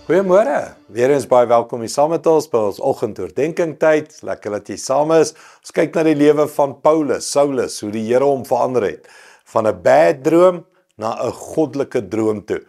Goeiemôre, weer eens baie welkom hier saam met ons by ons oggendoordenkings tyd. Lekker dat jy saam is. Ons kyk na die lewe van Paulus, Saulus, hoe die Here hom verander het. Van 'n bad droom na 'n goddelike droom toe.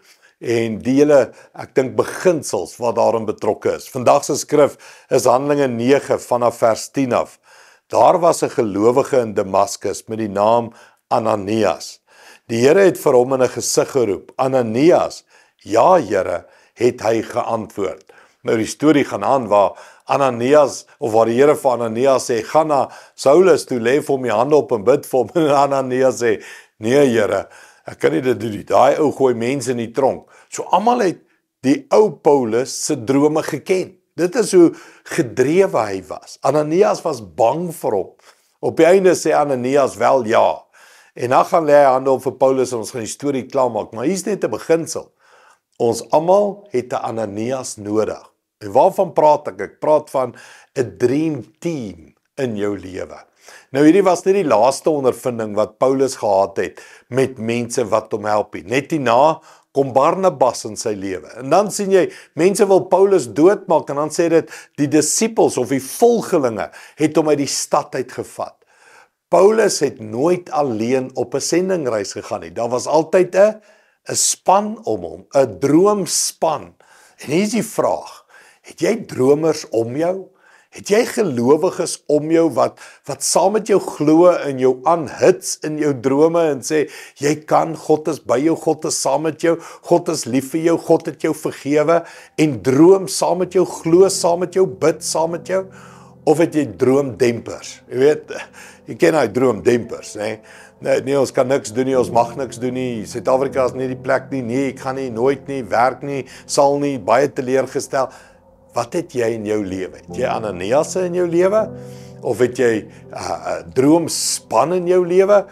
En die hele, ek dink beginsels wat daarin betrokke is. Vandag se skrif is Handelinge 9 vanaf vers 10 af. Daar was 'n gelowige in Damaskus met die naam Ananias. Die Here het vir hom in 'n gesig geroep, Ananias, ja Here, het hy geantwoord. Nou die storie gaan aan waar Ananias, of waar die Here vir Ananias sê, gaan na Saulus toe, lê vir hom die hande op en bid vir hom, en Ananias sê, nee Here, ek kan nie dit doen nie, daai ou gooi mense in die tronk. So almal het die ou Paulus se drome geken. Dit is hoe gedrewe hy was. Ananias was bang vir hom. Op die einde sê Ananias wel ja. En dan gaan lê hy hande op vir Paulus en ons gaan die storie klaarmaak, maar hier's net 'n beginsel. Ons almal het 'n Ananias nodig. En waarvan praat ek? Ek praat van 'n dream team in jou lewe. Nou hierdie was nie die laaste ondervinding wat Paulus gehad het met mense wat hom help nie. Net hierna kom Barnabas in sy lewe. En dan sien jy, mense wil Paulus doodmaak en dan sê dit die disippels of die volgelinge het hom uit die stad uitgevat. Paulus het nooit alleen op 'n sendingreis gegaan nie. Daar was altyd 'n span om hom, 'n droomspan. En hier is die vraag, het jy dromers om jou? Het jy gelowiges om jou wat saam met jou glo en jou aanhits in jou drome en sê, jy kan, God is by jou, God is saam met jou, God is lief vir jou, God het jou vergewe en droom saam met jou, glo saam met jou, bid saam met jou? Of het jy droomdempers? Jy weet, jy ken hy droomdempers, né? Nee, ons kan niks doen nie, ons mag niks doen nie, Suid-Afrika is nie die plek nie, nee, ek gaan nie, nooit nie, werk nie, sal nie, baie teleurgestel. Wat het jy in jou lewe? Het jy Ananiasse in jou lewe? Of het jy droomspan in jou lewe?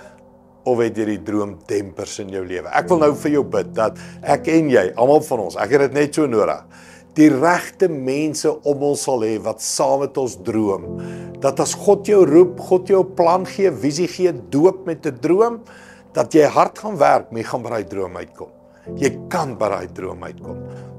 Of het jy die droomdempers in jou lewe? Ek wil nou vir jou bid, dat ek en jy, almal van ons, ek het dit net so nodig, die regte mense om ons sal hê, wat saam met ons droom, dat as God jou roep, God jou plan gee, visie gee, doop met 'n droom, dat jy hard gaan werk, maar jy gaan by daai droom uitkom. Jy kan by daai droom uitkom.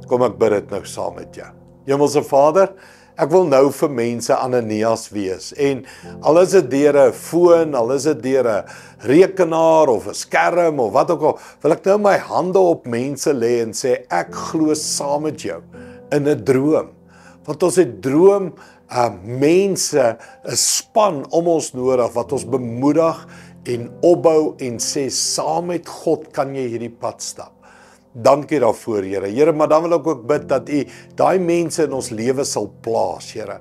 Kom ek bid dit nou saam met jou. Hemelse Vader, ek wil nou vir mense Ananias wees, en al is dit deur 'n foon, al is dit deur 'n rekenaar, of 'n skerm, of wat ook al, wil ek nou my hande op mense lê en sê, ek glo saam met jou, in 'n droom, want ons het droom, mense, 'n span om ons nodig, wat ons bemoedig, en opbou, en sê, saam met God kan jy hierdie pad stap. Dankie daarvoor, Here. Here, maar dan wil ek ook bid dat U daai mense in ons lewe sal plaas, Here.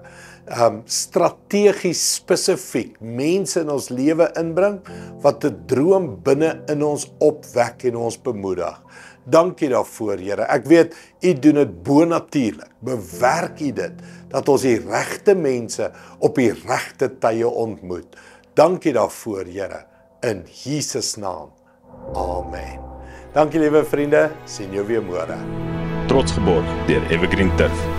Strategies spesifiek mense in ons lewe inbring wat 'n droom binne in ons opwek en ons bemoedig. Dankie daarvoor, Here. Ek weet U doen dit bonatuurlik. Bewerk U dit dat ons die regte mense op die regte tye ontmoet. Dankie daarvoor, Here. In Jesus naam. Amen. Dankie liewe vriende, sien jou weer môre. Trots geborg deur Evergreen Turf.